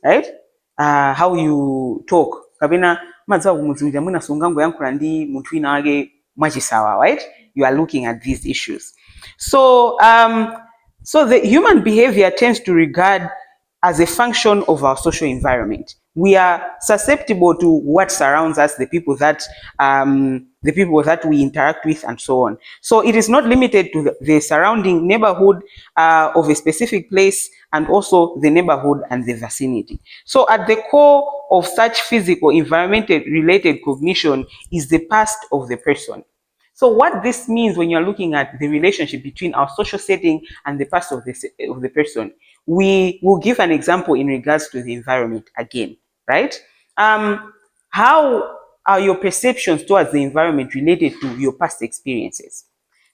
right? How you talk. Kapena madziwa kumuzunja mwina sungango yankhula ndi munthu wina wake mwachisawa, right? You are looking at these issues. So the human behavior tends to regard as a function of our social environment. We are susceptible to what surrounds us, the people that we interact with, and so on. So it is not limited to the surrounding neighborhood of a specific place, and also the neighborhood and the vicinity. So at the core of such physical environmental related cognition is the past of the person. So what this means when you're looking at the relationship between our social setting and the past of the person, we will give an example in regards to the environment again, right? How are your perceptions towards the environment related to your past experiences?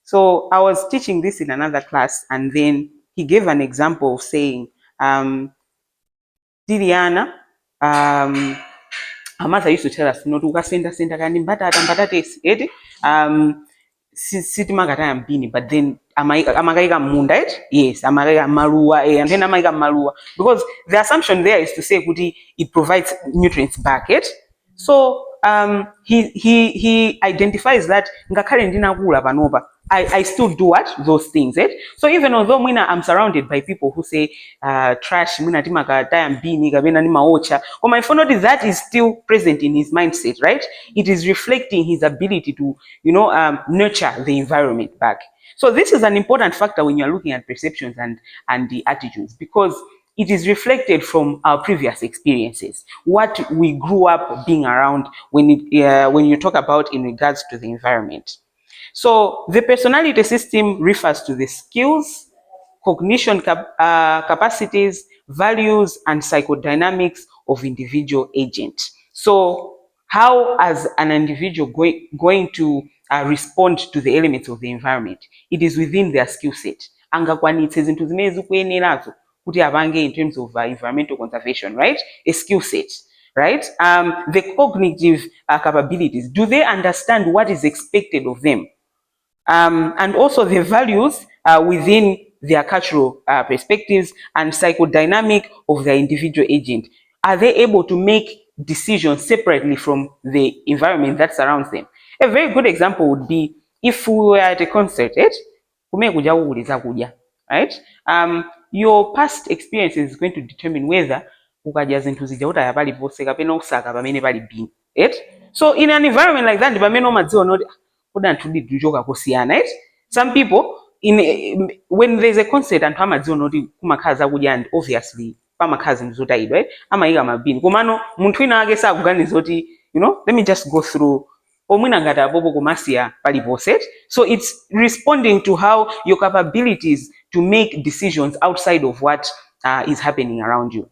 So I was teaching this in another class, and then he gave an example of saying, Diliana, her mother used to tell us, no, ukasenda kandi mbatata eti sitimakataya mpini, but then amakaika munda, right? Yes, amakaika maluwa, and then amakaika maluwa, because the assumption there is to say kuti it provides nutrients back, right? So he identifies that ngakhale ndinakula panopa, I still do what? Those things, right? So even although I'm surrounded by people who say trash, timakataya mpini kapena ni maocha, but my phone notice that is still present in his mindset, right? It is reflecting his ability to, nurture the environment back. So this is an important factor when you're looking at perceptions and the attitudes, because it is reflected from our previous experiences, what we grew up being around when you talk about in regards to the environment. So the personality system refers to the skills, cognition capacities, values, and psychodynamics of individual agent. So how as an individual going to respond to the elements of the environment? It is within their skill set. Angakwanitse zinthu zimene zikuyenerazo kuti apange in terms of environmental conservation, right? A skill set, right? The cognitive capabilities. Do they understand what is expected of them? And also the values within their cultural perspectives and psychodynamic of their individual agent. Are they able to make decisions separately from the environment that surrounds them? A very good example would be if we were at a concert, right? Your past experience is going to determine whether ukaja zinthu zija utaya pali pose kapena usaka pamene pali bini, right? So in an environment like that, pamene umadziwa noti kudanthudi kusiyana, right? Some people when there's a concert anthu amadziwa noti kumakhala zakudya, and obviously pamakhala zinthu zotayidwa, right? Amayika mabini komano munthu wina wake sakuganiza kuti, let me just go through omwina ngati apopo kumasiya paliponse. So it's responding to how your capabilities to make decisions outside of what is happening around you.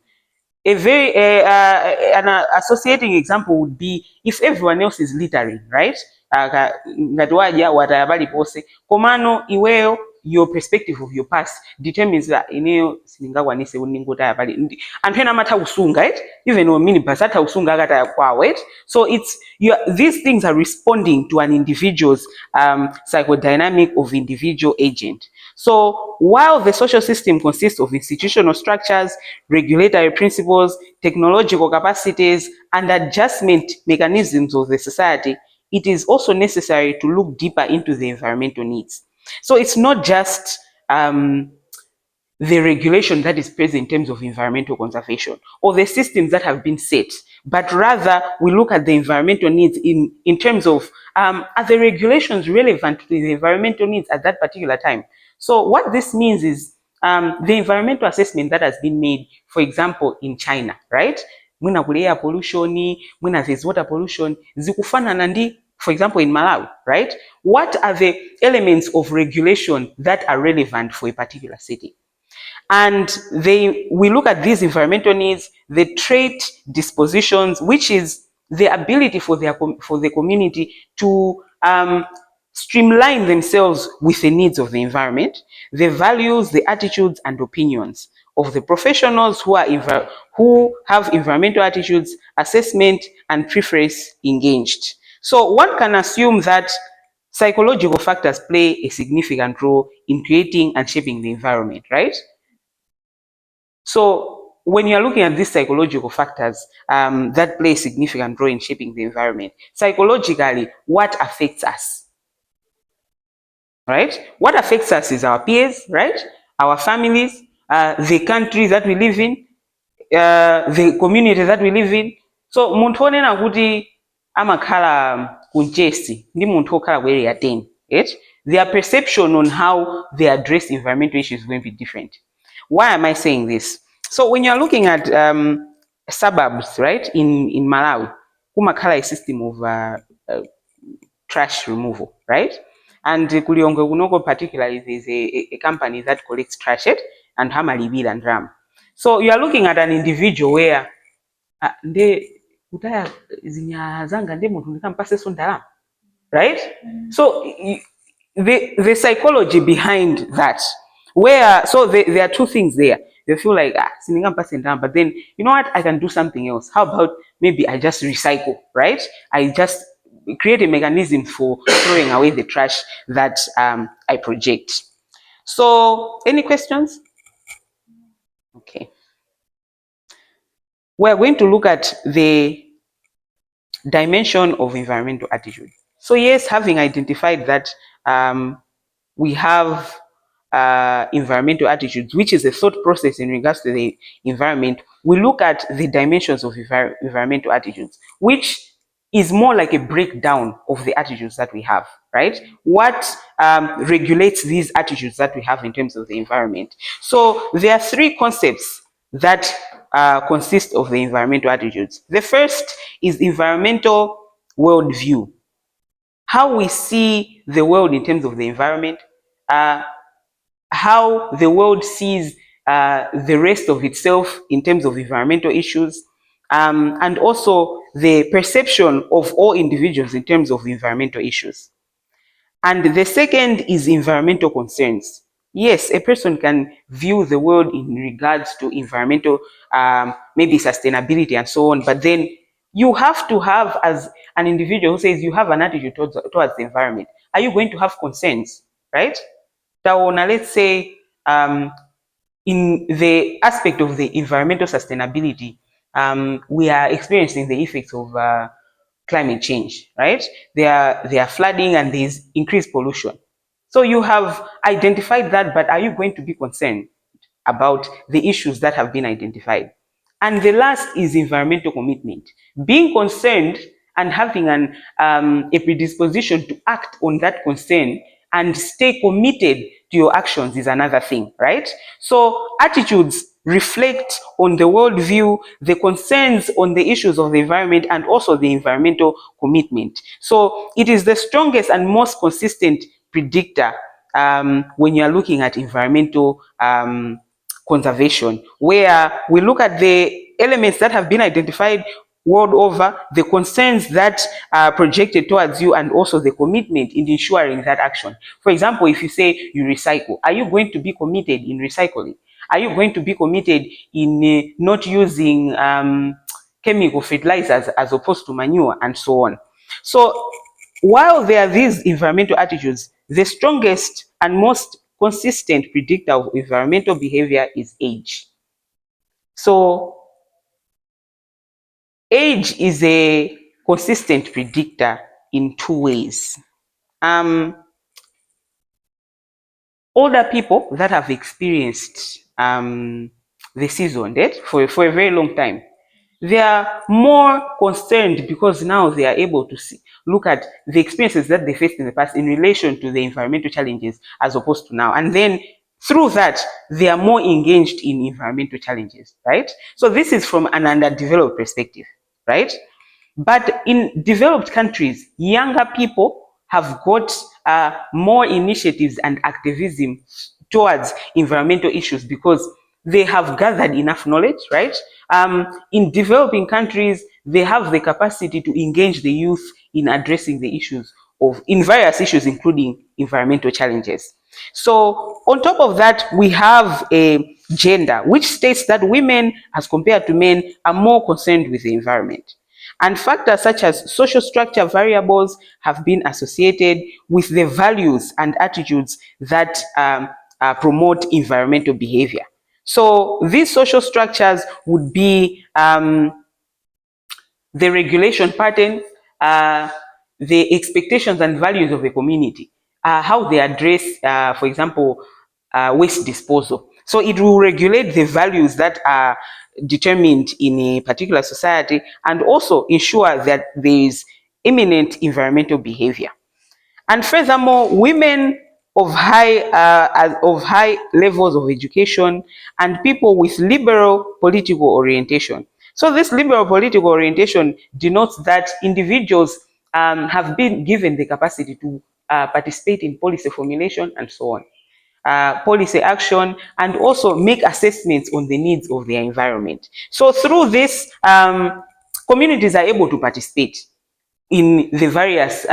A very an associating example would be if everyone else is littering, right? Ngati waja wataya paliponse komano iweyo, your perspective of your past determines that ineyo siningakwanise uningotaya pali anthu ena amatha kusunga, right? Even when minibus atha kusunga akataya kwawo, right? So these things are responding to an individual's psychodynamic of individual agent. So while the social system consists of institutional structures, regulatory principles, technological capacities, and adjustment mechanisms of the society, it is also necessary to look deeper into the environmental needs. So it's not just the regulation that is present in terms of environmental conservation or the systems that have been set, but rather we look at the environmental needs in terms of are the regulations relevant to the environmental needs at that particular time. So what this means is the environmental assessment that has been made, for example, in China, right? Mwina kule air pollution, mwina there's water pollution, zikufanana ndi, for example, in Malawi, right? What are the elements of regulation that are relevant for a particular city? And we look at these environmental needs, the trait dispositions, which is the ability for the community to streamline themselves with the needs of the environment, the values, the attitudes, and opinions of the professionals who have environmental attitudes, assessment, and preference engaged. So one can assume that psychological factors play a significant role in creating and shaping the environment, right? So when you're looking at these psychological factors that play a significant role in shaping the environment, psychologically, what affects us, right? What affects us is our peers, right? Our families, the country that we live in, the community that we live in. So munthu onena kuti amakhala kunchesi ndi munthu okhala ku area 10, right? Their perception on how they address environmental issues is going to be different. Why am I saying this? So when you're looking at suburbs, right, in Malawi, kumakhala a system of trash removal, right? And kuliongo kunoko particularly there's a company that collects trash and hamalibira and ram. So you are looking at an individual where nde kutaya zinya zanga nde muntu ndikampase so ndalama, right? So the psychology behind that, where so there are two things there. They feel like siningampase ndalama, but then you know what, I can do something else. How about maybe I just recycle, right? I just create a mechanism for throwing away the trash that I project. So any questions? Okay. We're going to look at the dimension of environmental attitude. So yes, having identified that we have environmental attitudes, which is a thought process in regards to the environment, we look at the dimensions of environmental attitudes, which is more like a breakdown of the attitudes that we have, right? What regulates these attitudes that we have in terms of the environment? So there are three concepts that consist of the environmental attitudes. The first is environmental worldview. How we see the world in terms of the environment, how the world sees the rest of itself in terms of environmental issues, and also the perception of all individuals in terms of environmental issues. And the second is environmental concerns. Yes, a person can view the world in regards to environmental, maybe sustainability and so on, but then you have to have, as an individual who says you have an attitude towards the environment, are you going to have concerns, right? Now, let's say in the aspect of the environmental sustainability, we are experiencing the effects of climate change, right? There are flooding and there's increased pollution. So you have identified that, but are you going to be concerned about the issues that have been identified? And the last is environmental commitment. Being concerned and having a predisposition to act on that concern and stay committed to your actions is another thing, right? So attitudes reflect on the worldview, the concerns on the issues of the environment, and also the environmental commitment. So it is the strongest and most consistent predictor when you are looking at environmental conservation, where we look at the elements that have been identified world over, the concerns that are projected towards you, and also the commitment in ensuring that action. For example, if you say you recycle, are you going to be committed in recycling? Are you going to be committed in not using chemical fertilizers as opposed to manure and so on? So while there are these environmental attitudes, the strongest and most consistent predictor of environmental behavior is age. So age is a consistent predictor in two ways. Older people that have experienced the season for a very long time, they are more concerned because now they are able to look at the experiences that they faced in the past in relation to the environmental challenges as opposed to now. And then through that, they are more engaged in environmental challenges, right? So this is from an underdeveloped perspective, right? But in developed countries, younger people have got more initiatives and activism towards environmental issues because they have gathered enough knowledge, right? In developing countries, they have the capacity to engage the youth in addressing the issues in various issues, including environmental challenges. So on top of that, we have a gender, which states that women, as compared to men, are more concerned with the environment. And factors such as social structure variables have been associated with the values and attitudes that promote environmental behavior. So these social structures would be the regulation pattern, the expectations and values of a community, how they address, for example, waste disposal. So it will regulate the values that are determined in a particular society and also ensure that there is imminent environmental behavior. And furthermore, women of high levels of education and people with liberal political orientation. So this liberal political orientation denotes that individuals have been given the capacity to participate in policy formulation and so on, policy action, and also make assessments on the needs of their environment. So through this, communities are able to participate in the various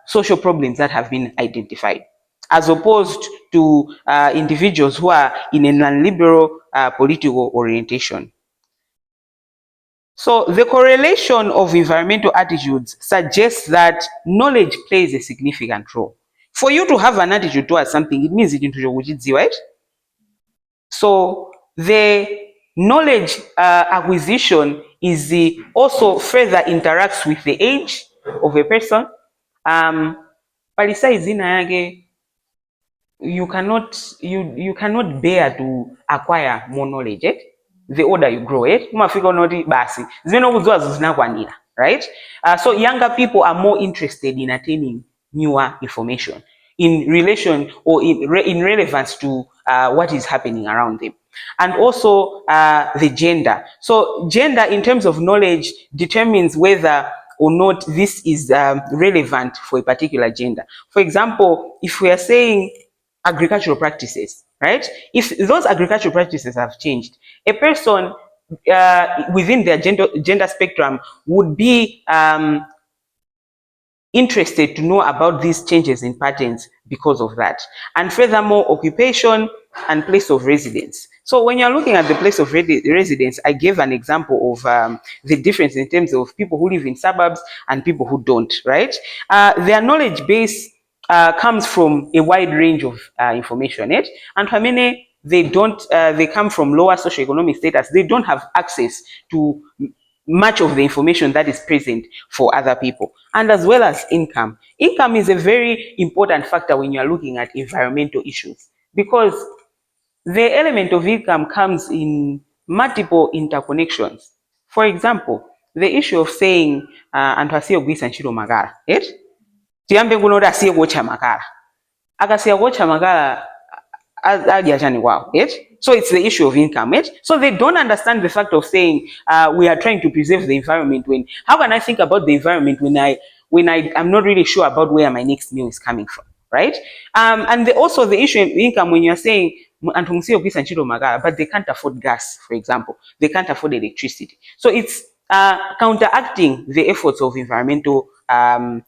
social problems that have been identified, as opposed to individuals who are in a non-liberal political orientation. So the correlation of environmental attitudes suggests that knowledge plays a significant role. For you to have an attitude towards something, it means it into your right? So the knowledge acquisition is also further interacts with the age of a person. Palisa izina yake, you cannot bear to acquire more knowledge, the older you grow, umafika unoti basi zimene ukudziwa zinakwanira, right? So younger people are more interested in attaining newer information in relation or in relevance to what is happening around them. And also the gender. So gender in terms of knowledge determines whether or not this is relevant for a particular gender. For example, if we are saying agricultural practices, right? If those agricultural practices have changed, a person within their gender spectrum would be interested to know about these changes in patterns because of that. And furthermore, occupation and place of residence. So when you're looking at the place of residence, I gave an example of the difference in terms of people who live in suburbs and people who don't, right? Their knowledge base comes from a wide range of information, right? And how many they don't, they come from lower socioeconomic status, they don't have access to much of the information that is present for other people, and as well as income. Income is a very important factor when you are looking at environmental issues, because the element of income comes in multiple interconnections. For example, the issue of saying anthu asiye kugwiritsa ntchito makala, tiyambe kuno kuti asiye kuotcha makala, akasiya kuotcha makala adya chani kwawo, so it's the issue of income, so they don't understand the fact of saying we are trying to preserve the environment. When how can I think about the environment when I'm not really sure about where my next meal is coming from, right? And also the issue of income when you're saying but they can't afford gas, for example, they can't afford electricity, so it's counteracting the efforts of environmental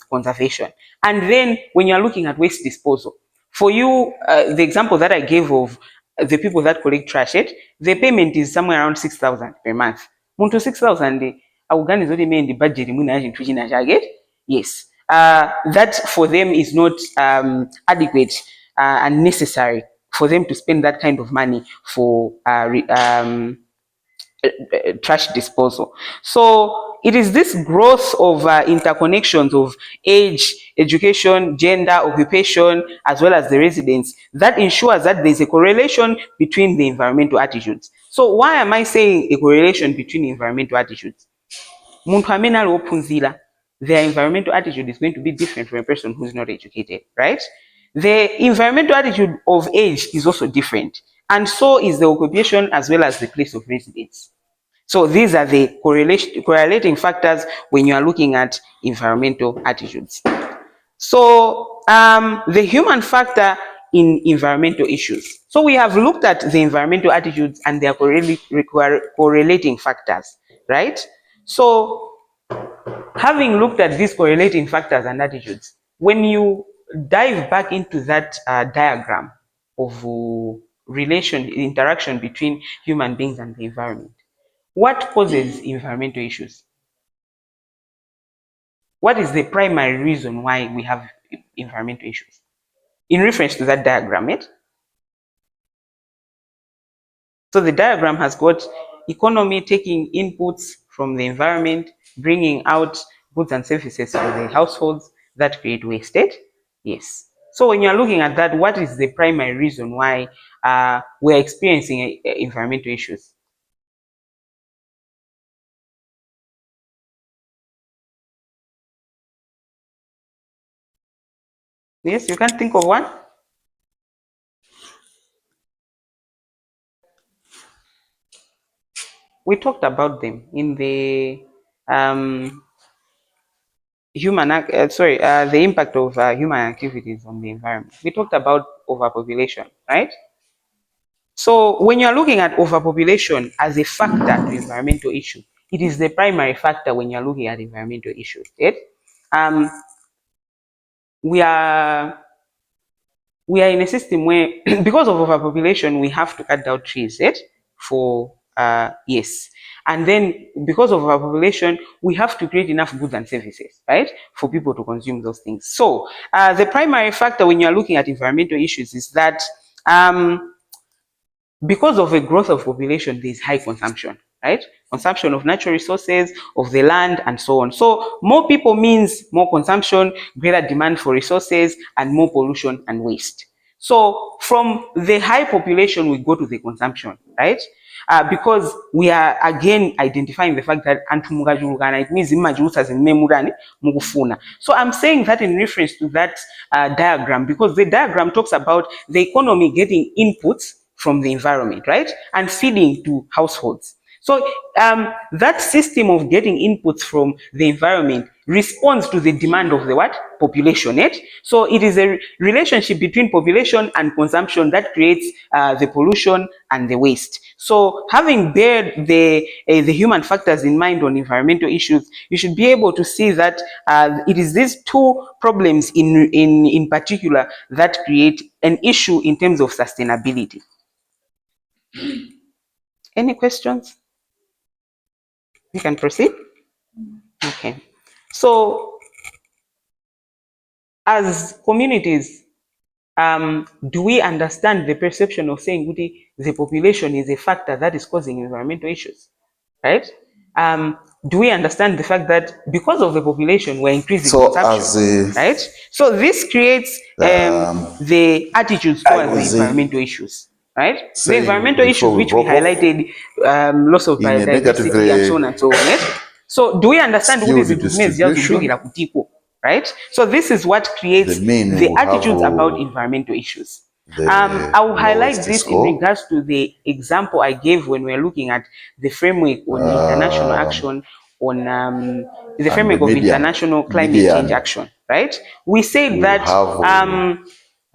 conservation. And then when you're looking at waste disposal, for you, the example that I gave of the people that collect trash, the payment is somewhere around 6,000 per month. Muntu 6,000, awugani zote me in the budget mwina ya chintu china chake. Yes, that for them is not adequate and necessary for them to spend that kind of money for trash disposal. So it is this growth of interconnections of age, education, gender, occupation, as well as the residents that ensures that there's a correlation between the environmental attitudes. So why am I saying a correlation between environmental attitudes? Muntu amene ali wophunzira, their environmental attitude is going to be different from a person who's not educated, right? The environmental attitude of age is also different, and so is the occupation as well as the place of residence. So these are the correlating factors when you are looking at environmental attitudes. So the human factor in environmental issues. So we have looked at the environmental attitudes and their correlating factors, right? So having looked at these correlating factors and attitudes, when you dive back into that diagram of interaction between human beings and the environment, what causes environmental issues? What is the primary reason why we have environmental issues? In reference to that diagram, So the diagram has got economy taking inputs from the environment, bringing out goods and services for the households that create wasted. Yes. So when you're looking at that, what is the primary reason why we're experiencing environmental issues? Yes, you can think of one. We talked about them in the the impact of human activities on the environment. We talked about overpopulation, right? So when you're looking at overpopulation as a factor to environmental issue, it is the primary factor when you're looking at environmental issues. Right? Um, we are in a system where because of overpopulation we have to cut down trees, right? For yes, and then because of overpopulation we have to create enough goods and services, right, for people to consume those things. So the primary factor when you're looking at environmental issues is that because of a growth of population, there is high consumption, right? Consumption of natural resources, of the land, and so on. So more people means more consumption, greater demand for resources, and more pollution and waste. So from the high population, we go to the consumption, right? Because we are again identifying the fact that it means mugufuna. So I'm saying that in reference to that diagram, because the diagram talks about the economy getting inputs from the environment, right? And feeding to households. So that system of getting inputs from the environment responds to the demand of the what? Population, right? So it is a relationship between population and consumption that creates the pollution and the waste. So having bared the human factors in mind on environmental issues, you should be able to see that it is these two problems in particular that create an issue in terms of sustainability. Any questions? We can proceed? Okay. So, as communities, do we understand the perception of saying the population is a factor that is causing environmental issues, right? Do we understand the fact that because of the population, we're increasing consumption, right? So this creates the attitudes towards the environmental issues, right? The environmental issues which we highlighted, loss of biodiversity and so on and so on. Right? So do we understand what is the right? So this is what creates the attitudes about environmental issues. I will highlight this in regards to the example I gave when we were looking at the framework on international action on the framework of international climate change action, right? We said that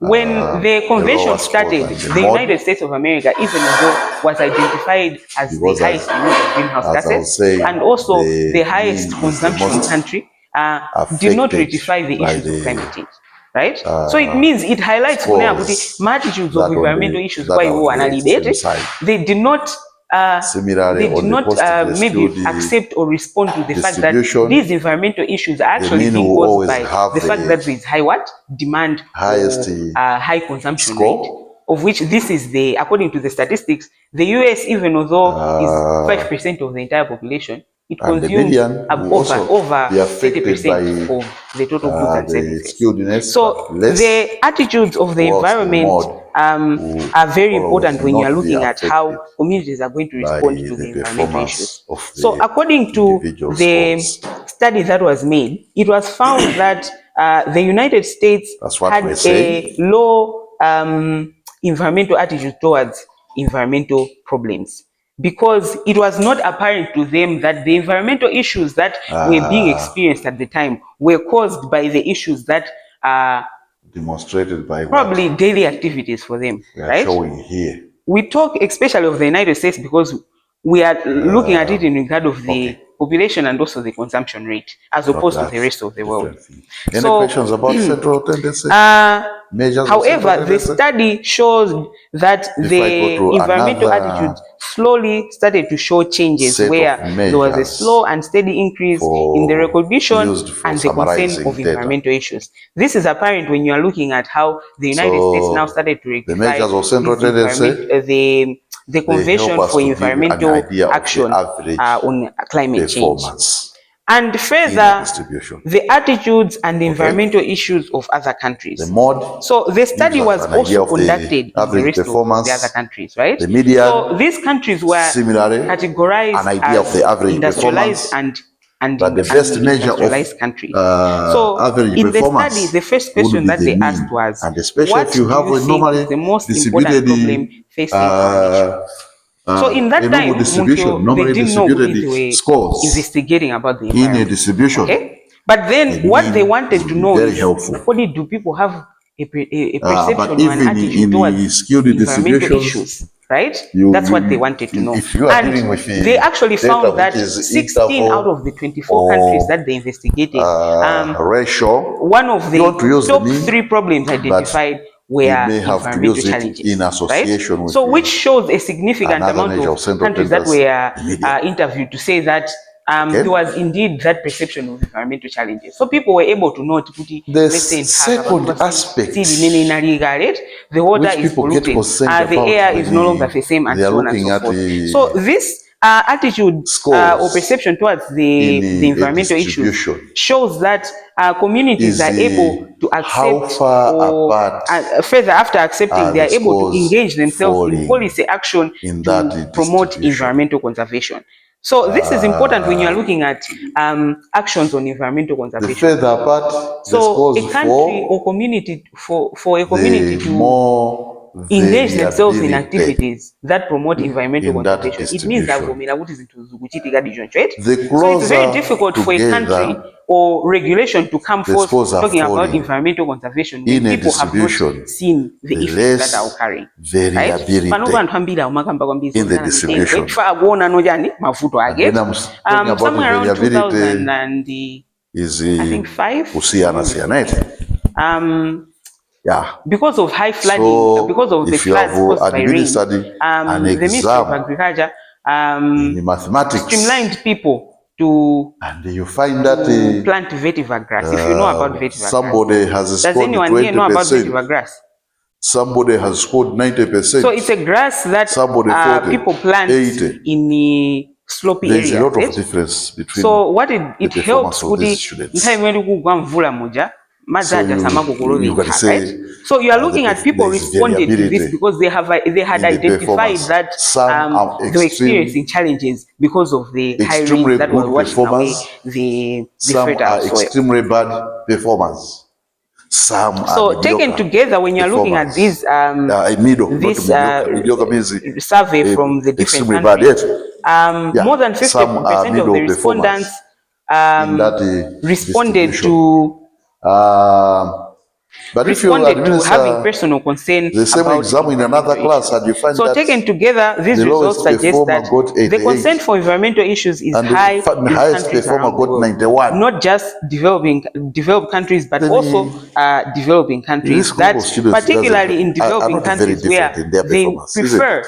when the convention started, the United States of America, even though was identified as the highest emitter of greenhouse gases and also the highest consumption country, did not ratify the issues of climate change. Right? So it means it highlights multitudes of environmental issues why we were validated. They did not maybe accept or respond to the fact that these environmental issues are actually being caused by the fact that there is high demand for high consumption rate, of which this is according to the statistics, the US, even although is 5% of the entire population, it consumes over 30% of the total goods and services. So the attitudes of the environment are very important when you are looking at how communities are going to respond to the environmental issues. So according to the study that was made, it was found that the United States had a low environmental attitude towards environmental problems, because it was not apparent to them that the environmental issues that were being experienced at the time were caused by the issues that demonstrated by probably daily activities for them, right? Showing here. We talk especially of the United States because we are looking at it in regard of the population and also the consumption rate, as opposed to the rest of the world. Any questions about central tendency? measures. However, the study shows that the environmental attitudes slowly started to show changes where there was a slow and steady increase in the recognition and the concern of environmental issues. This is apparent when you are looking at how the United States now started to rectify the Convention for Environmental Action on Climate Change. And further, the attitudes and the environmental issues of other countries. So the study was also conducted in the rest of the other countries, right? So these countries were categorized as industrialized and the best measure of countries. So in the study, the first question that they asked was, what do you think is the most important problem facing our nation? So in that time, they didn't know who they were investigating about the environment. Okay? But then what they wanted to know is, what do people have a perception or an attitude towards environmental issues? Right? That's what they wanted to know. And they actually found that 16 out of the 24 countries that they investigated, one of the top 3 problems identified were environmental challenges, right? So which shows a significant amount of countries that were interviewed to say that there was indeed that perception of environmental challenges. So people were able to note, the second aspect, the water is polluted, the air is no longer the same, and so on and so forth. So this attitude or perception towards the environmental issues shows that communities are able to accept, or further after accepting, they are able to engage themselves in policy action to promote environmental conservation. So this is important when you are looking at actions on environmental conservation. So a country or community, for a community to engage themselves in activities that promote environmental conservation, it means that so it's very difficult for a country or regulation to come forth talking about environmental conservation when people have not seen the issues that are occurring. Right? In the distribution. Somewhere around 2005. Yeah. Because of high flooding, because of the floods caused by rain, the Ministry of Agriculture streamlined people to you find that plant vetiver grass. If you know about vetiver somebody grass. Has does anyone here know about vetiver grass? Somebody has scored 90%. So it's a grass that people plant 80. In slopy areas. There's a lot of difference between. So what it helps with the so you can say, right? So you are looking at people responded to this because they had identified that they were experiencing challenges because of the high rains that were washing away the fertile soil. Extremely bad performance. So taken together, when you are looking at this survey from the different countries, more than 50% of the respondents responded to but if you to having personal concern the same about exam in another class, and you find so that taken together, these results suggest that the concern for environmental issues is high in countries around the world. 91. Not just developed countries, but also developing countries. That particularly in developing countries where they prefer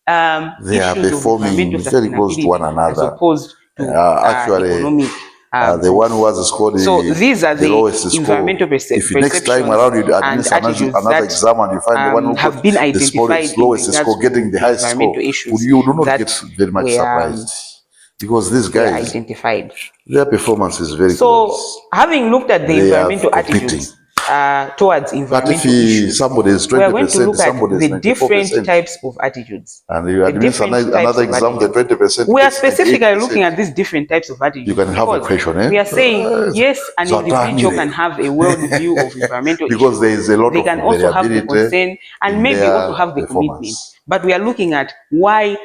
they are performing very close to one another, as opposed to economic. The one who has scored so these are the environmental perceptions. If next time around you administer another exam and you find the one who have been identified the lowest score getting the highest score, you do not get very much surprised because these guys identified their performance is very close. Having looked at the environmental attitudes towards environmental issues, somebody is 20%, we are going to look at the different types of attitudes. And you administer another exam, the 20%. We are specifically looking at these different types of attitudes. You can have a question, We are saying, yes, an individual can have a world view of environmental because issues. there is a lot they can also have the concern and maybe also have the commitment. But we are looking at why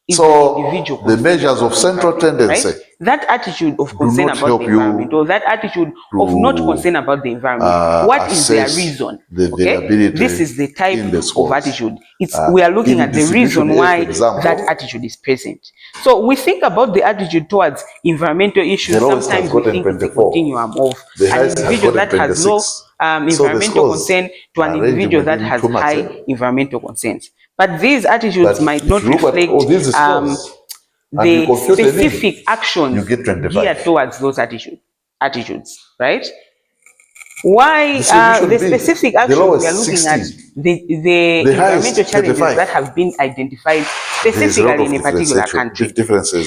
is the individual. The measures of central tendency, right? That attitude of concern about the environment, or that attitude of not concern about the environment, what is their reason? Okay, this is the type of attitude. We are looking at the reason why that attitude is present. So we think about the attitude towards environmental issues. Sometimes we think it's a continuum of an individual that has low environmental concern to an individual that has high environmental concerns. But these attitudes might not reflect the specific actions geared towards those attitudes, right? Why the specific actions we are looking at the environmental challenges that have been identified specifically in a particular country.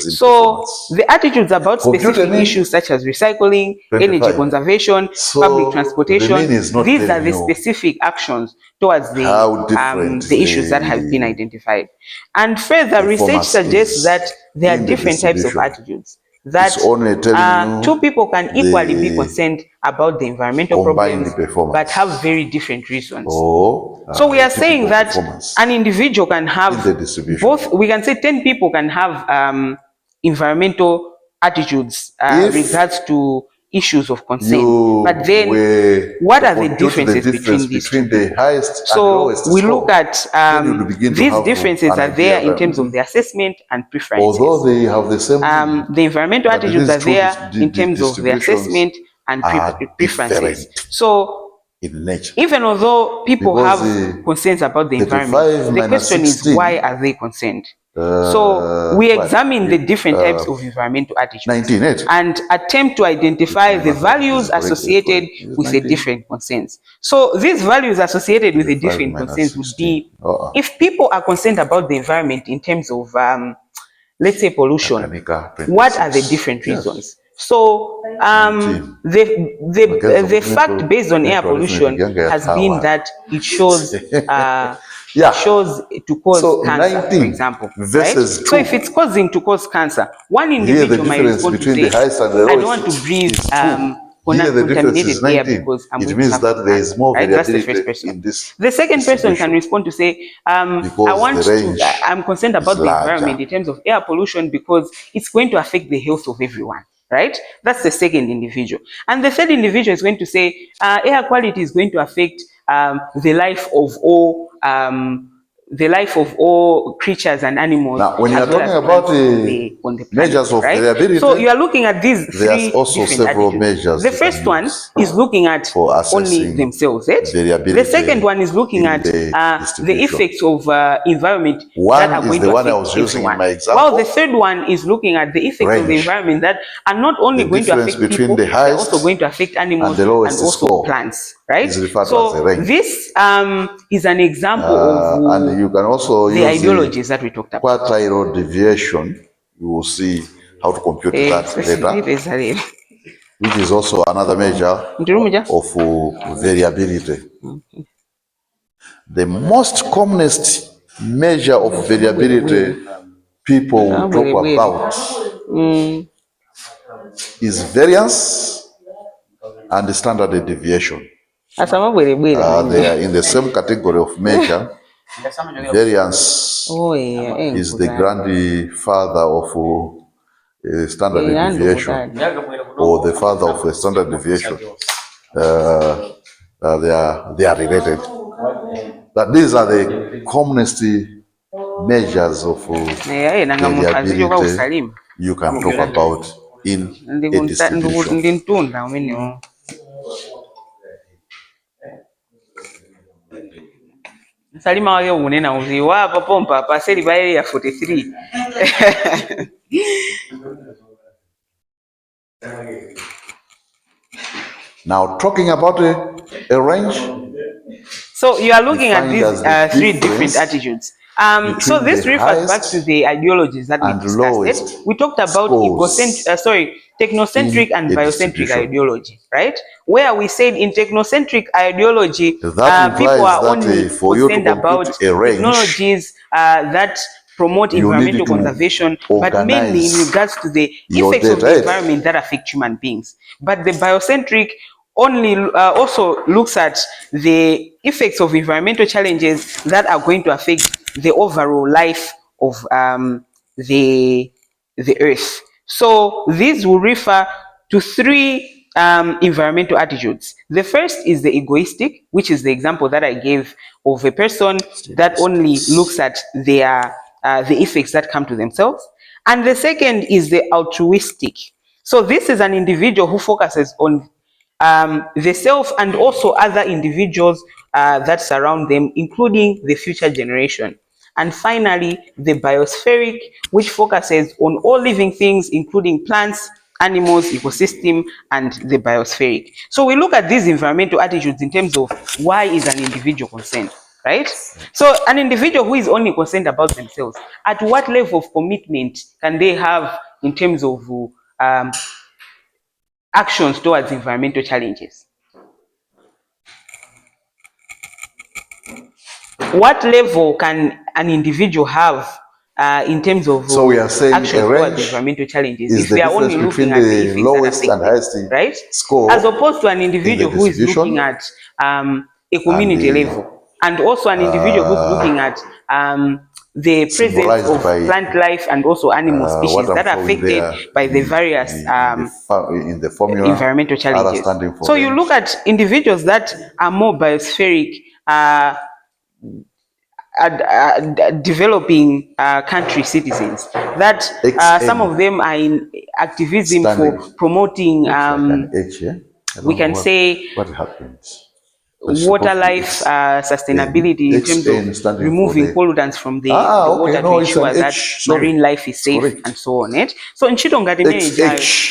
So the attitudes about specific issues such as recycling, energy conservation, public transportation, these are the specific actions towards the issues that have been identified. And further, research suggests that there are different types of attitudes. That two people can equally be concerned about the environmental problems, but have very different reasons. So we are saying that an individual can have both. We can say 10 people can have environmental attitudes regards to issues of concern. But then, what are the differences between these two? So we look at these differences are there in terms of the assessment and preferences. Although they have the same the environmental attitudes are there in terms of the assessment and preferences. So even although people have concerns about the environment, the question is, why are they concerned? So we examine the different types of environmental attitudes and attempt to identify the values associated with the different concerns. So these values associated with the different concerns would be, if people are concerned about the environment in terms of, let's say, pollution, what are the different reasons? So the fact based on air pollution has been that it shows shows to cause cancer, for example. Right? So if it's causing to cause cancer, one individual might respond to say, I don't want to breathe contaminated air because I'm going to suffer from cancer. Right? That's the first person. The second person can respond to say, I'm concerned about the environment in terms of air pollution because it's going to affect the health of everyone. Right? That's the second individual. And the third individual is going to say, air quality is going to affect the life of all creatures and animals. Now, when you are talking about the measures of variability, so you are looking at these three also several measures. The first one is looking at only themselves. The second one is looking at the effects of environment that are going to affect everyone. While the third one is looking at the effects of the environment that are not only going to affect people, they're also going to affect animals and also plants. Right? So this is an example of and you can also the ideologies that we talked about. Quartile deviation, you will see how to compute that later, which is also another measure of variability. The most commonest measure of variability people will talk about is variance and the standard deviation. They are in the same category of measure. Variance is the grandfather of standard deviation, or the father of a standard deviation. They are related. But these are the commonest measures of variability you can talk about in a distribution. Salima wayo unena uziwa hapa pompa paseli baye ya 43. Now talking about a range. So you are looking at these three different attitudes. So this refers back to the ideologies that we discussed. We talked about technocentric and biocentric ideology, right? Where we said in technocentric ideology, people are only concerned about technologies that promote environmental conservation, but mainly in regards to the effects of the environment that affect human beings. But the biocentric only also looks at the effects of environmental challenges that are going to affect the overall life of the earth. So these will refer to three environmental attitudes. The first is the egoistic, which is the example that I gave of a person that only looks at their the effects that come to themselves. And the second is the altruistic. So this is an individual who focuses on the self and also other individuals that surround them, including the future generation. And finally, the biospheric, which focuses on all living things, including plants, animals, ecosystem, and the biospheric. So we look at these environmental attitudes in terms of why is an individual concerned, right? So an individual who is only concerned about themselves, at what level of commitment can they have in terms of actions towards environmental challenges? What level can an individual have in terms of So we are saying action a towards range environmental challenges is if the they are only difference looking between at the the effects that lowest affect and them, highest right? score As opposed to an individual who is distribution looking at a community the, level, and also an individual who's looking at the presence symbolized of by plant life and also animal species what I'm that are showing affected there by the various in the formula, environmental challenges. standing for So you range. look at individuals that are more biospheric, developing country citizens, that some of them are in activism standing for promoting, like an H, yeah? we can say, what happens. water life sustainability in terms of removing pollutants from the water to ensure that marine life is safe and so on. It so in Chitongati Manage,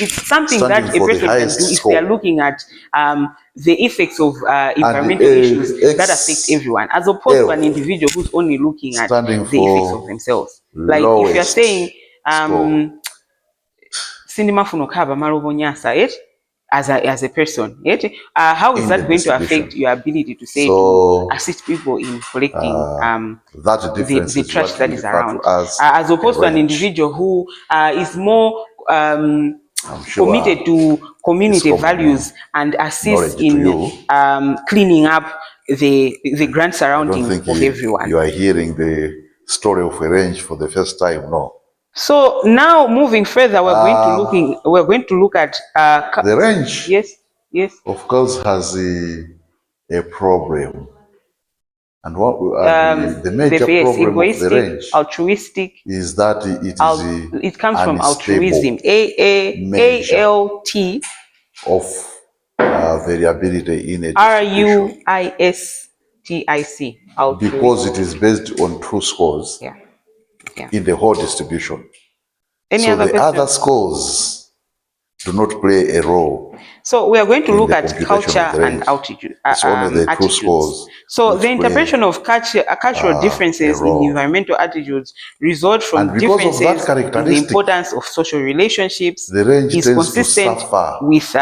it's something that a person can do if they are looking at the effects of environmental issues that affect everyone, as opposed to an individual who's only looking at the effects of themselves. Like if you're saying Sindima Funokaba Marobonyasa, as a person, how is that going to affect your ability to say to assist people in collecting the trash that is around, as opposed to an individual who is more committed to community values and assists in cleaning up the grand surrounding of everyone. You are hearing the story of a range for the first time, no? So now moving further, we're going to look at the range. Yes. Of course, has a problem, and what the major problem of the range, altruistic, is that it comes from altruism. ALT of variability in a RUISTIC, because it is based on two scores. Yeah. In the whole distribution. Any other the other scores do not play a role. So we are going to look at culture and altitude. It's only the two scores. So the interpretation of cultural differences in environmental attitudes result from differences in the importance of social relationships. The range is consistent with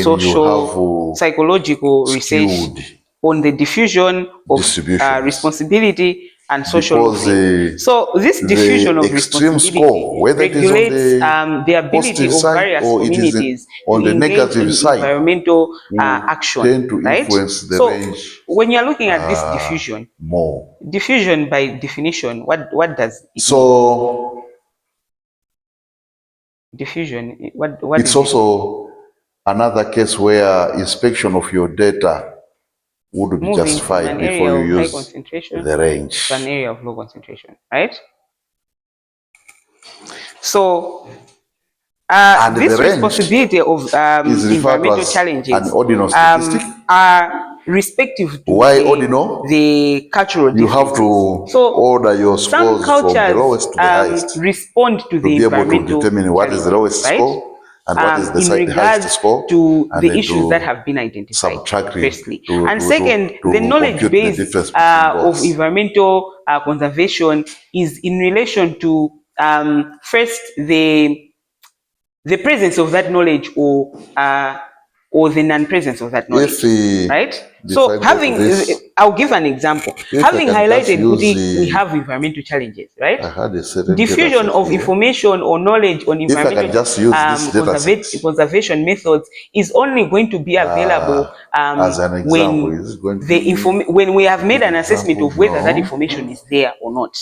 social psychological research on the diffusion of responsibility and social movement. So this diffusion of responsibility regulates the ability of various communities to engage in environmental action, right? So when you're looking at this diffusion by definition, what does it mean? Diffusion, what it's also another case where inspection of your data would be justified before you use the range. To an area of low concentration, right? So this responsibility of environmental challenges are respective to the cultural differences. You have to order your scores from the lowest to the highest respond to the environmental to determine what is the lowest score and what is the highest score to the issues that have been identified, firstly. And second, the knowledge base of environmental conservation is in relation to first the presence of that knowledge or the non-presence of that knowledge, right? So I'll give an example. Having highlighted we have environmental challenges, right? Diffusion of information or knowledge on environmental conservation methods is only going to be available when we have made an assessment of whether that information is there or not,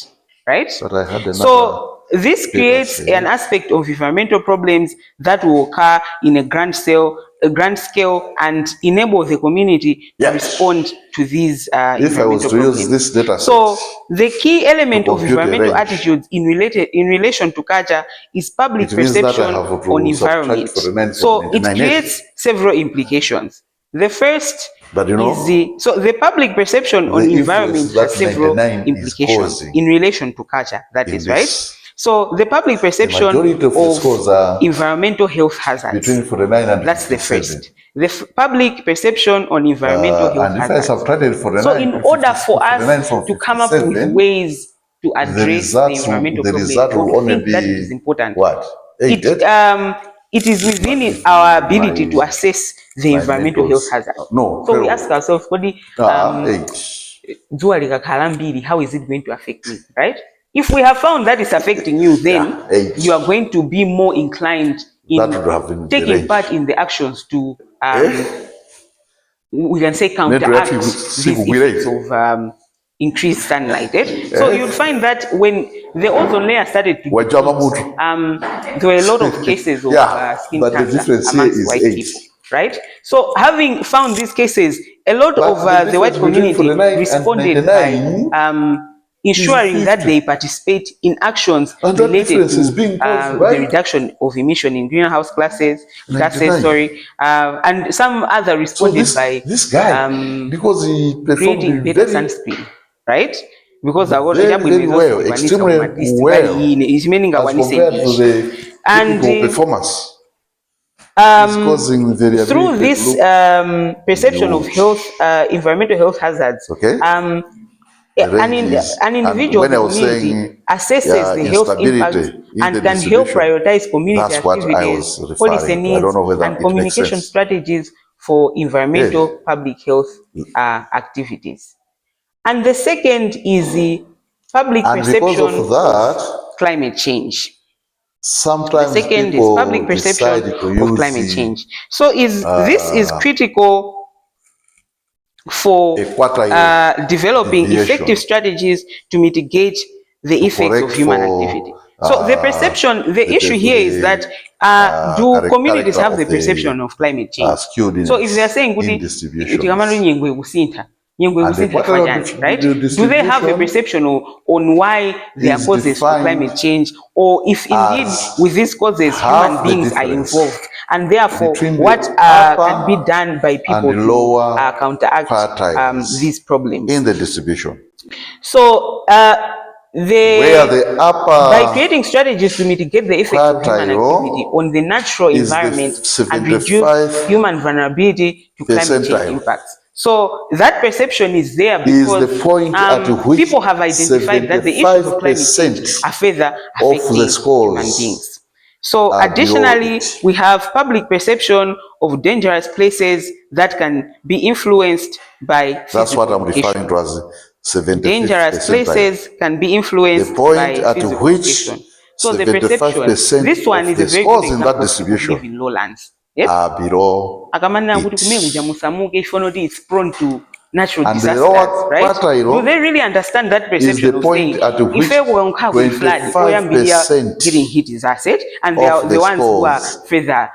right? So this creates an aspect of environmental problems that will occur in a grand scale and enable the community to respond to these environmental problems. This data so the key element of environmental attitudes in relation to culture is public perception on environment. So it creates several implications. The first is the public perception on environment has several implications in relation to culture. That is right. So the public perception of environmental health hazards. That's the first. The public perception on environmental health hazards. So in order for us to come up with ways to address the environmental problem, I think that is important. It is within our ability to assess the environmental health hazard. So we ask ourselves, how is it going to affect me, right? If we have found that it's affecting you, then you are going to be more inclined in taking part in the actions to, we can say, counteract these effects of increased sunlight. So you'll find that when the ozone layer started to decrease, there were a lot of cases of skin cancer amongst white people, right? So having found these cases, a lot of the white community responded by ensuring that they participate in actions related to the reduction of emission in greenhouse gases, and some other responded by creating better sunscreen, right? Because I was extremely well as compared to the performance. Through this perception of health, environmental health hazards, an individual community assesses the health impact and can help prioritize community activities, policy needs, and communication strategies for environmental public health activities. And the second is the public perception of climate change. Sometimes the second is public perception of climate change. So this is critical for developing effective strategies to mitigate the effects of human activity. So the perception, the issue here is that do communities have the perception of climate change? So if they are saying, right? Do they have a perception on why there are causes for climate change, or if indeed with these causes human beings are involved, and therefore what can be done by people to counteract these problems in the distribution? So by creating strategies to mitigate the effects of human activity on the natural environment and reduce human vulnerability to climate change impacts. So that perception is there because people have identified that the issues of climate change are further affecting human beings. So additionally, we have public perception of dangerous places that can be influenced by that's what I'm referring to as 75th dangerous places can be influenced by physical condition. So the perception, this one is a very good example of live in lowlands. Yes? It's prone to natural disasters, right? Do they really understand that perception of saying, if everyone have a flood, getting hit is asset, and they are the ones who are further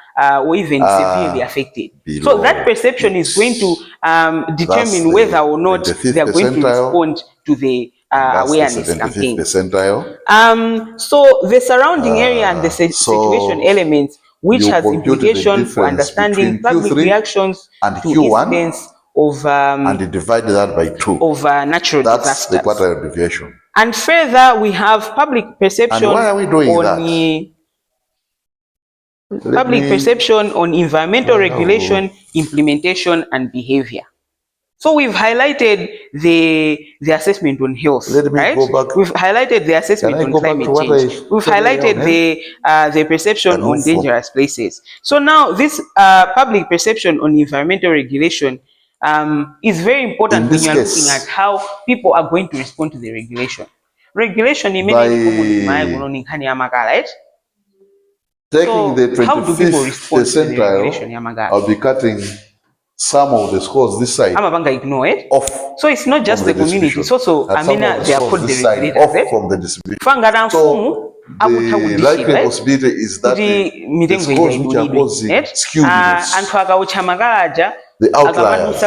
or even severely affected. So that perception is going to determine whether or not they are going to respond to the awareness campaign. So the surrounding area and the situation elements, which has implications for understanding public reactions to incidents of and divide that by 2 of natural that's disasters. The quartile deviation. And further, we have public perception perception on environmental regulation, implementation, and behavior. So we've highlighted the assessment on health, right? We've highlighted the assessment on climate change. We've highlighted the perception on dangerous places. So now this public perception on environmental regulation is very important when you're looking at how people are going to respond to the regulation. Regulation in many right? Taking the 25th percentile, I'll be cutting some of the scores this side off. So it's not just the community, it's also they are called the regulators from the distribution. So the likely possibility is that the scores which are causing skewness, the outliers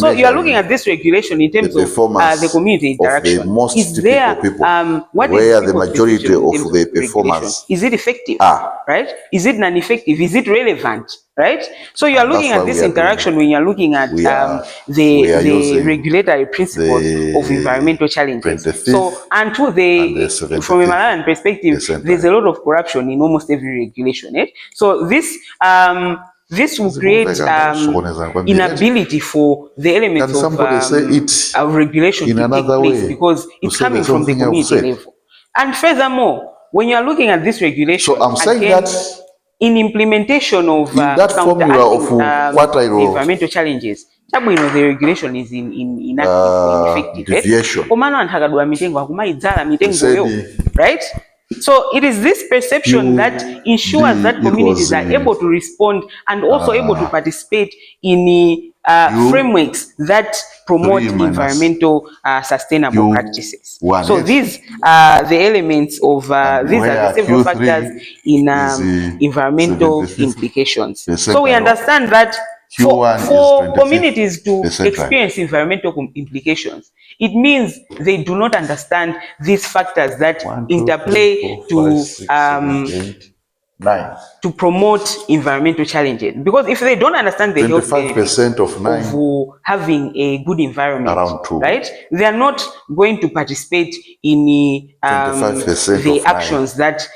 so you are looking at this regulation in terms of the community interaction. Of the most typical people, where the majority of the performance is it effective? Right? Is it non-effective? Is it relevant? Right? So you are looking at this interaction when you are looking at the regulatory principles of environmental challenges. So until from a Malawian perspective, there's a lot of corruption in almost every regulation. So this will create inability for the elements of regulation to take place because it's coming from the community level. And furthermore, when you are looking at this regulation, so I'm saying that in implementation of that formula of environmental challenges, the regulation is ineffective. Right? So it is this perception that ensures that communities are able to respond and also able to participate in frameworks that promote environmental sustainable practices. So these are the elements of these are the several factors in environmental implications. So we understand that for communities to experience environmental implications, it means they do not understand these factors that interplay to promote environmental challenges. Because if they don't understand the health benefits of having a good environment, right, they are not going to participate in the actions that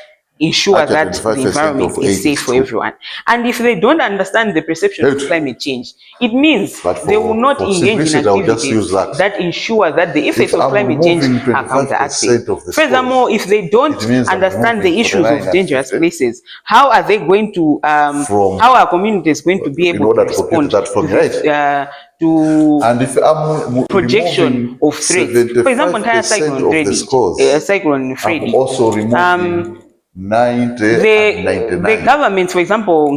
ensure that the environment is safe for everyone. And if they don't understand the perception of climate change, it means they will not engage in activities that ensure that the effects of climate change are counteracted. Furthermore, if they don't understand the issues of dangerous places, how are they going to, how are communities going to be able to respond to projection of threats? For example, entire cyclone Freddy. The governments, for example,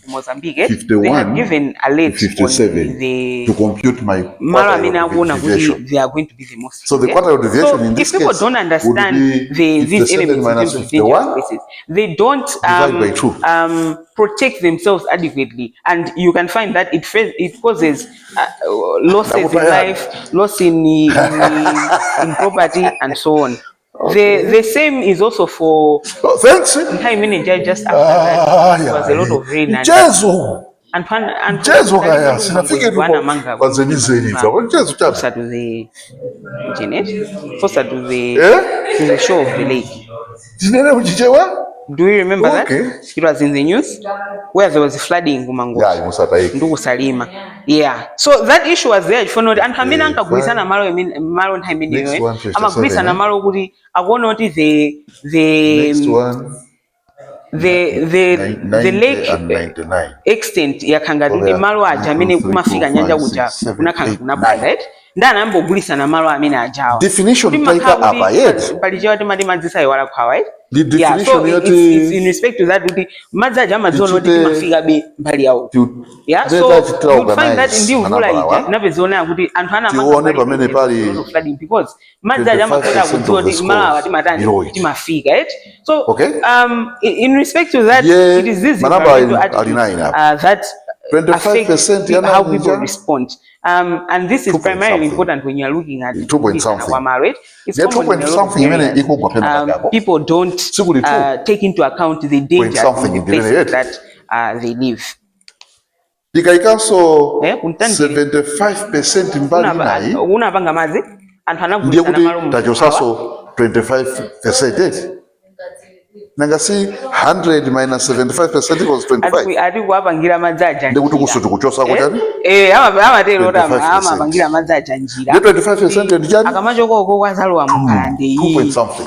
Mozambique, they have given a late to compute my deviation. They are going to be the most. So the quartile deviation in this case, if people don't understand these elements in terms of dangerous places, they don't protect themselves adequately, and you can find that it causes losses in life, loss in property, and so on. The same is also for thanks. Just after that, there was a lot of rain and to the shore of the lake. Do you remember that? It was in the news where there was flooding in Gumango. Yeah. So that issue was there for not and Hamina Kaguisana Maro Hamini. I'm a Grisana Maro Guri. I want not the lake extent ya Kangarudi Maro Jamini Kumafika Nyanja Uja Unakanguna. Ndanambo gulisa na maro amina ajao. Definition taika hapa yet. Palijawa tima mazisa iwala kwa right? The definition it's in respect to that maza jama zono di mafiga be mbali yao. Yeah, so you find that in the uvula nabe zona ya kuti antwana flooding because maza jama koda kuzo di mara wati matani di mafiga right? So in respect to that it is this that 25% how people respond. And this is primarily important when you're looking at 2 point something. It's people don't take into account the danger of the places that they live. Dikaikanso 75% mbali nai unapanga mazi ndiye kuti tachosaso 25%. Nangasi 100 minus 75% equals 25. Ati kuapangira madzaja. Ndikuti kusutu kuchosa kwa chani? Amatero amapangira madzaja njira. 25% ndi chani? Akamachoko kwazalwa mukande iyi. 2 point something.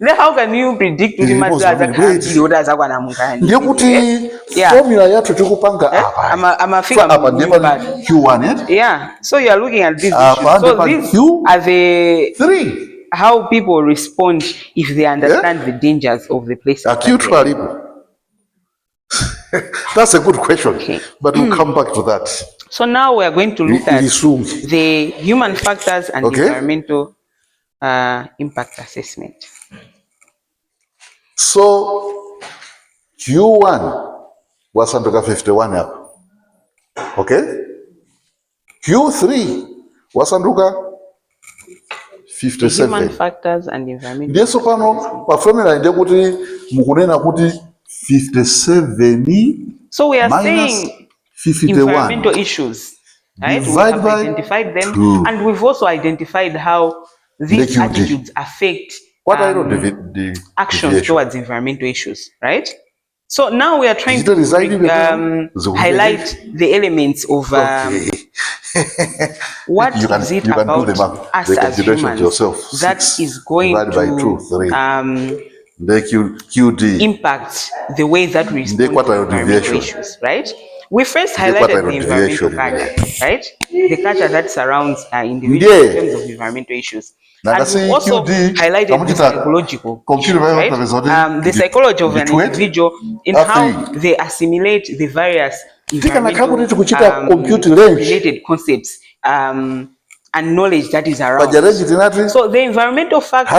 Then how can you predict kuti madzaja kandi oda zakwana mukande? Ndikuti formula yathu tikupanga apa. Amafika apa ndipo Q1 Yeah. So you are looking at this issue. So these are the 3 how people respond if they understand the dangers of the place. That's a good question, but we'll come back to that. So now we are going to look at the human factors and environmental impact assessment. So Q1 was under 51 up. Okay? Q3 was under 57. Human factors and environmental. Ndeso pano pa formula inde kuti mukunena kuti 57. So we are saying 51. Environmental issues. Right? We have identified them, and we've also identified how these attitudes affect actions towards environmental issues. Right? So now we are trying to highlight the elements of what is it about us as humans that is going to impact the way that we respond to environmental issues, right? We first highlighted the environmental culture, right? The culture that surrounds individuals in terms of environmental issues. And we also highlighted the psychological issue, right? The psychology of an individual in how they assimilate the various related concepts and knowledge that is around. So the environmental factor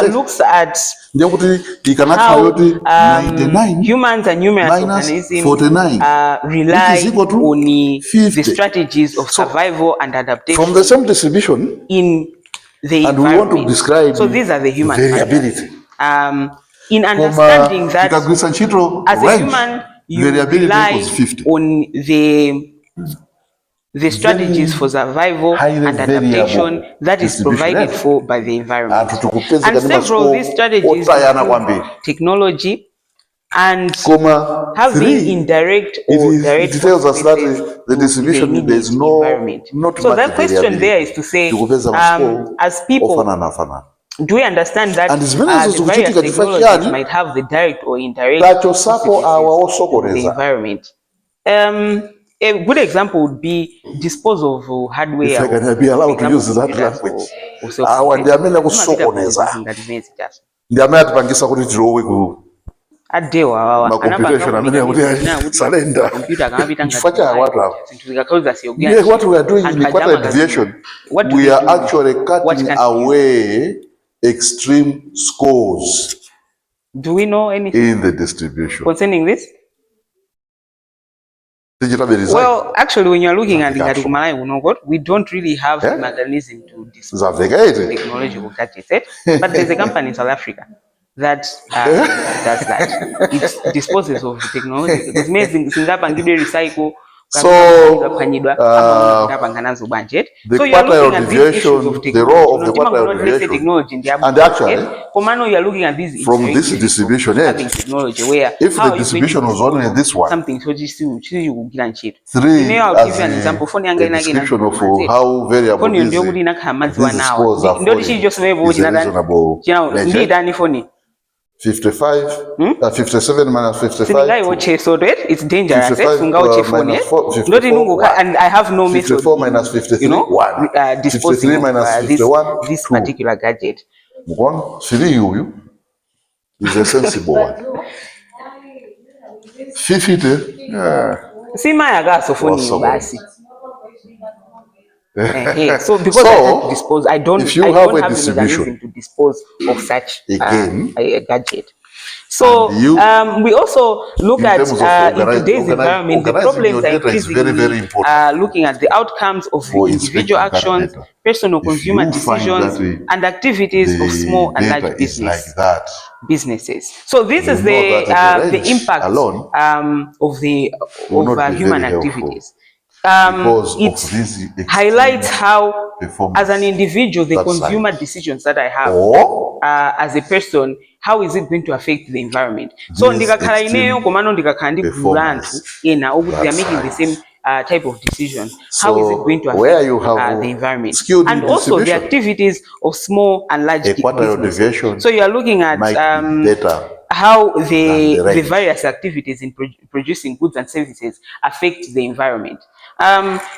looks at how humans and numerous organisms rely on the strategies of survival and adaptation from the same distribution in the and we want to describe so these are the human variability. In understanding that as a human, you rely on the strategies for survival and adaptation that is provided for by the environment. And several of these strategies include technology and have been indirect or direct that the distribution there is no environment. So that question there is to say, as people, do we understand that the various technologies might have the direct or indirect the environment? A good example would be disposal of hardware. If I can be allowed to use that language. What we are doing in the quarter deviation, we are actually cutting away extreme scores. Do we know anything in the distribution concerning this? Well, actually, when you're looking at the we don't really have a mechanism to dispose of technological gadgets. But there's a company in South Africa that does that. It disposes of the technology. It's amazing. Recycle. So, the quartile deviation, the role of the quartile deviation, and actually, you're looking at this from this distribution, technology, where if the distribution was only this one, something so three as a description of how variable this scores are falling. 55, 57 minus 55. It's dangerous. 55 minus 54, and I have no method. 54 minus 53, 1. Disposing 53 minus 51, this particular gadget. One, 3 you is a sensible one. 50, see my gas of so because I have to dispose, I don't have a mechanism to dispose of such a gadget. So we also look at in today's environment, the problems are increasingly looking at the outcomes of the individual actions, personal consumer decisions, and activities of small and large businesses. So this is the impact of human activities. It highlights how, as an individual, the consumer decisions that I have as a person, how is it going to affect the environment? So, they are making the same type of decision. How is it going to affect the environment? And also the activities of small and large businesses. So, you are looking at how the various activities in producing goods and services affect the environment.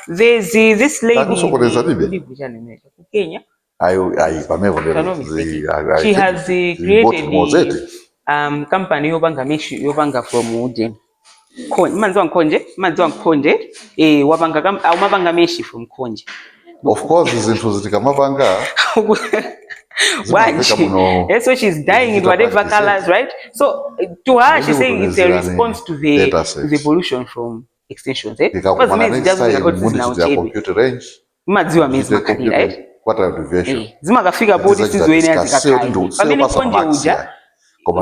There's this lady, Kenya. She has created a company yobanga from wooden. manzi wankonje wapanga meshi from konje. Of course zinthu zikamapanga so she's dyeing in whatever colors, right? So to her she's saying it's a response to the pollution from extensions, because computer range madziwa mezi makalira, right? What are deviation zimakafika bodi sizwene azikakai pamene konje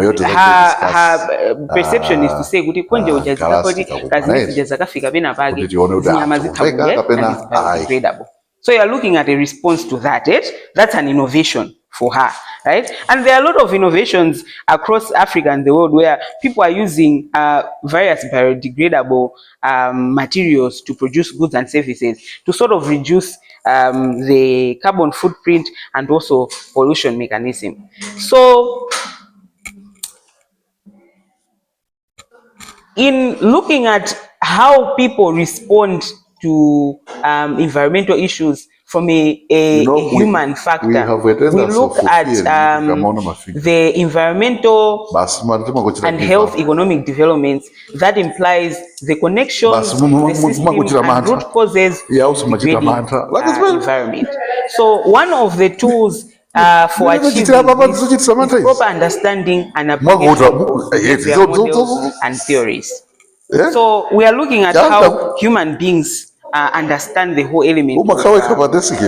uja her perception is to say kuti konje uja zikapoti kazini zija zakafika pena pake zinyama zithabuye. So you are looking at a response to that. That's an innovation for her, right? And there are a lot of innovations across Africa and the world where people are using various biodegradable materials to produce goods and services to sort of reduce the carbon footprint and also pollution mechanism. So in looking at how people respond to environmental issues from a human factor, we look at the environmental and health economic developments that implies the connections, the system and root causes degrading environment. So one of the tools for achieving this is proper understanding and application of models and theories. So we are looking at how human beings understand the whole element of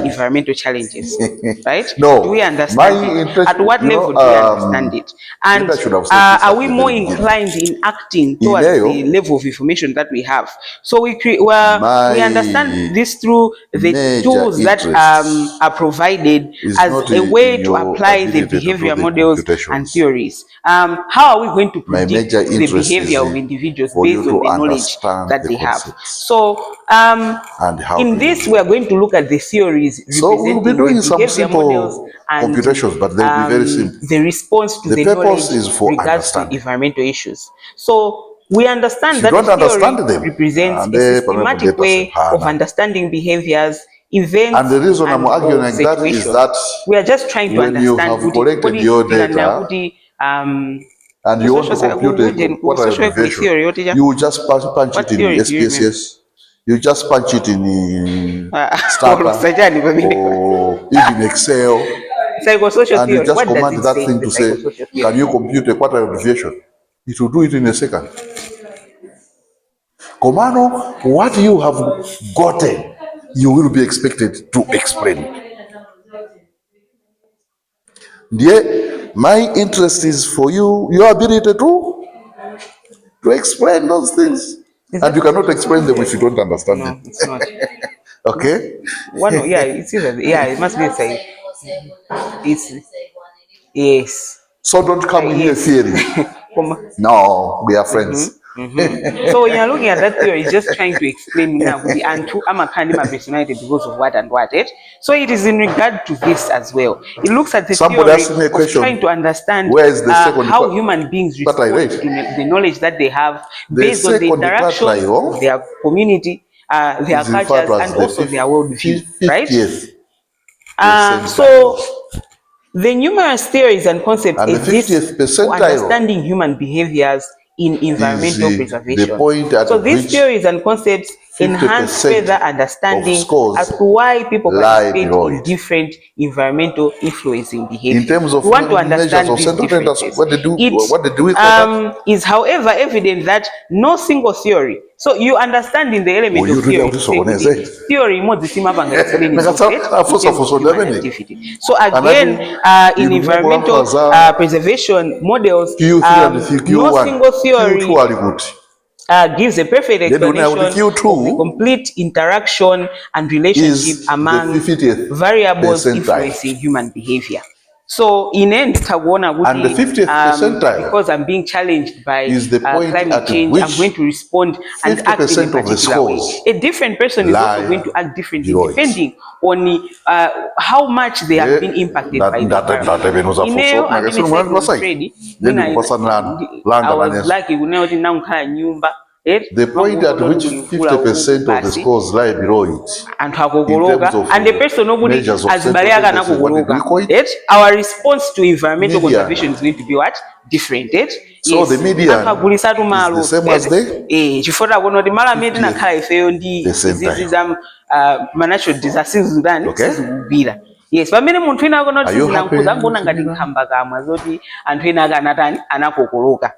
environmental challenges, right? No, do we understand it? At what level do we understand it? And are we more inclined in acting towards the level of information that we have? So we understand this through the tools that are provided as a way to apply the behavior models and theories. How are we going to predict the behavior of individuals based on the knowledge that they have? So in this, we are going to look at the theories. So we'll be doing some simple computations, but they'll be very simple. The response to the purpose is for regards to environmental issues. So we understand that the theory represents a systematic way of understanding behaviors, events, and the reason I'm arguing like that is that we are just trying to understand when you have collected your data and you want to compute what are deviation, you just punch it in SPSS. You just punch it in Stata or even Excel, and you just command that thing to say, can you compute a quarter deviation? It will do it in a second. Komano, what you have gotten, you will be expected to explain it. Yeah, my interest is for you, your ability to explain those things. And you cannot explain them if you don't understand them. It's not. Okay? It must be a say. Yes. So don't come here theory. No, we are friends. So when you're looking at that theory, it's just trying to explain now I'm a kind of personality because of what and what. So it is in regard to this as well. It looks at the theory of trying to understand how human beings respond to the knowledge that they have based on the interaction of their community, their cultures, and also their worldview, right? So the numerous theories and concepts exist for understanding human behaviors in environmental preservation. So these theories and concepts enhance further understanding as to why people participate in different environmental influencing behaviors. In terms of we want to understand these differences. It is, however, evident that no single theory. So you understand in the element of theory, so again, in environmental preservation models, no single theory gives a perfect explanation of the complete interaction and relationship among variables influencing human behavior. So in end, and the 50th percentile, because I'm being challenged by climate change, I'm going to respond and act in a particular way. A different person is also going to act differently depending on how much they have been impacted by the environment. I was lucky nyumba. The point at which 50% of the scores lie below it, and the person nobody as our response to environmental conservation is going to be what? Different. So the median is the same as the chifota kuno ti malo amene tinakhala ifeyo ndi izizi za natural disasters ndani sizikubira. Yes, pamene munthu ina akuona kuti zinankhuza mbona ngati nkhamba kamwa zoti anthu ena akanatani anakokoloka.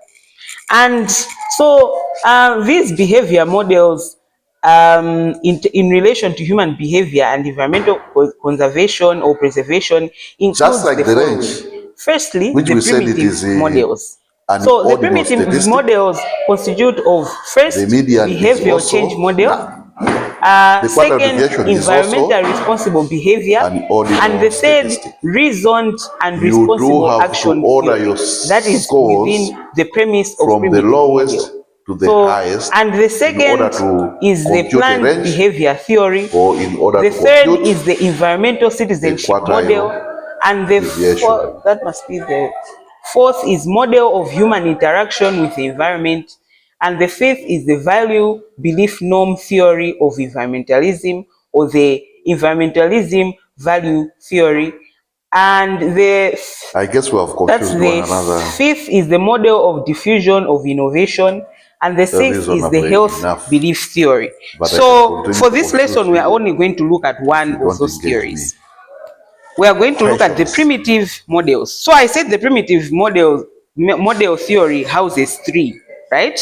And so these behavior models in relation to human behavior and environmental conservation or preservation includes just like the range. Firstly, the primitive models. So the primitive models constitute of first behavioral change model, second environmental responsible behavior, and the third reasoned and responsible action theory. That is within the premise of from the lowest to the highest. And the second is the planned behavior theory. The third is the environmental citizenship model, and the fourth, that must be the fourth is model of human interaction with the environment, and the fifth is the value belief norm theory of environmentalism, or the environmentalism value theory. And the I guess we have confused one another. Fifth is the model of diffusion of innovation, and the sixth is the health belief theory. But so for this lesson, we are only going to look at one of those theories. We are going to look at the primitive models. So I said the primitive model theory houses three, right?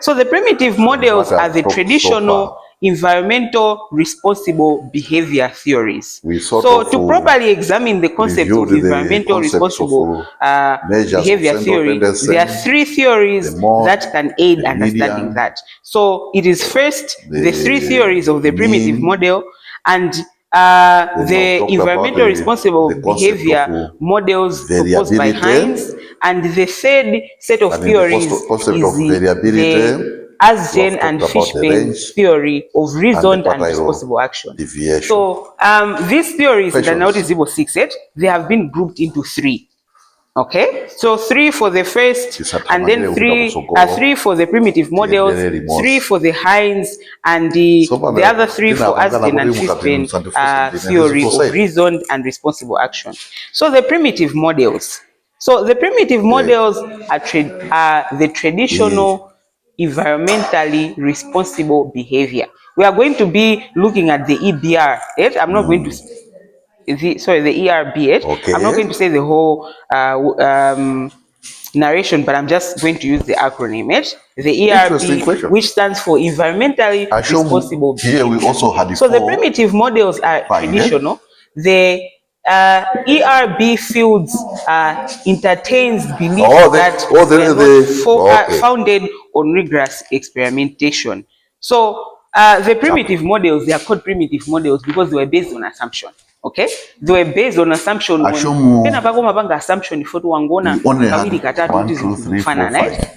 So the primitive models are the traditional environmental responsible behavior theories. So to properly examine the concept of environmental responsible behavior theory, there are three theories that can aid understanding that. So it is first the three theories of the primitive model, and the environmental responsible behavior models proposed by Hines, and the third set of theories is the Asgen and Fishbane theory of reasoned and responsible action. So these theories that are now visible six, they have been grouped into three. Okay, so three for the first, and then three for the primitive models, three for the Hines, and the other three for Asgen and Fishbane theory of reasoned and responsible action. So the primitive models. So the primitive models are the traditional environmentally responsible behavior. We are going to be looking at the EBR. I'm not going to. The ERB. Okay. I'm not going to say the whole narration, but I'm just going to use the acronym. The ERB, which stands for environmentally responsible behavior. Here we also had so the primitive models are traditional. The ERB fields entertains belief founded on rigorous experimentation. So the primitive models, they are called primitive models because they were based on assumption. Okay, they were based on assumption. Assumption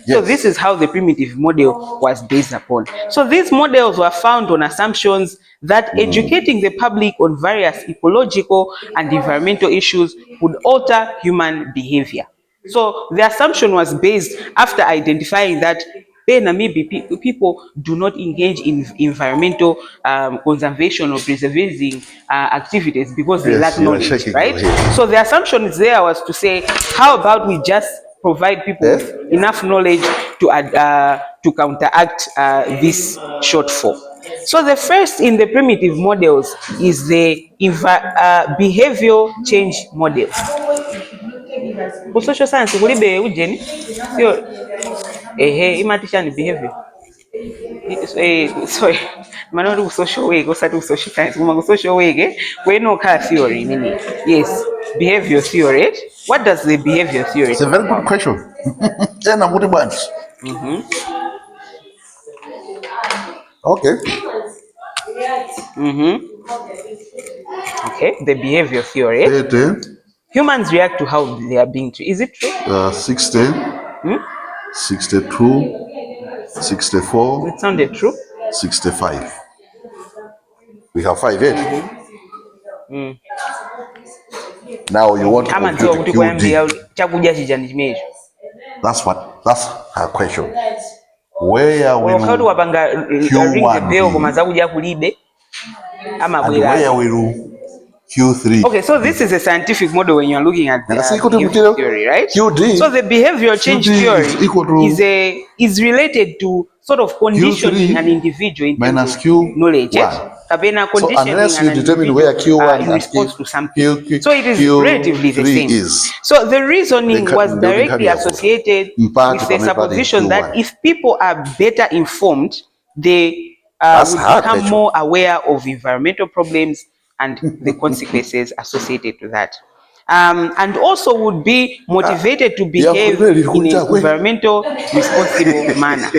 so this is how the primitive model was based upon. So these models were found on assumptions that educating the public on various ecological and environmental issues would alter human behavior. So the assumption was based after identifying that maybe people do not engage in environmental conservation or preserving activities because they lack knowledge, right? So the assumption there was to say, how about we just provide people with enough knowledge to counteract this shortfall. So the first in the primitive models is the behavioral change model. For social science, imitation behavior. Sorry, manori social way, go start social science. Social way, we know car theory. Yes, behavior theory. What does the behavior theory? It's a very good question. Okay. Okay, the behavior theory. Humans react to how they are being treated. Is it true? 60, 62, 64. It sounded true. 65. We have 5, Now you want to compute QD. That's her question. Where will Q1 be? And where will Q3. Okay, so this is a scientific model when you're looking at the behavioral theory, right? QD. So the behavioral change theory is related to sort of conditioning Q3 an individual in terms minus of Q1. knowledge. So unless you determine where Q1 in and response to something, so it is relatively the same. is. So the reasoning was directly associated with the supposition that if people are better informed, they will become more aware of environmental problems and the consequences associated with that. And also would be motivated to behave in an environmental responsible manner.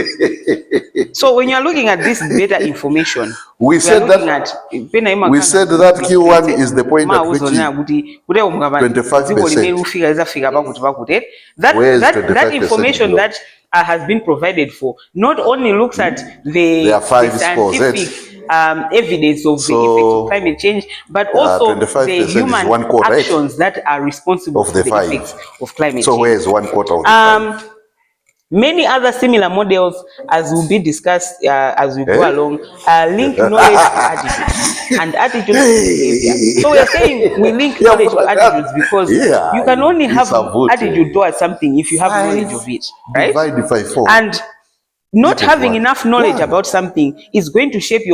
So when you're looking at this better information, we said that Q1 is the point at which 25%. That information that has been provided for not only looks at the scientific evidence of the effects of climate change, but also the human actions that are responsible for the effects of climate change. So where is 1/4 of the time? Many other similar models, as will be discussed as we go along, link knowledge to attitudes and attitudes to behavior. So we are saying we link knowledge to attitudes because you can only have attitude towards something if you have knowledge of it, right? And not having enough knowledge about something is going to shape your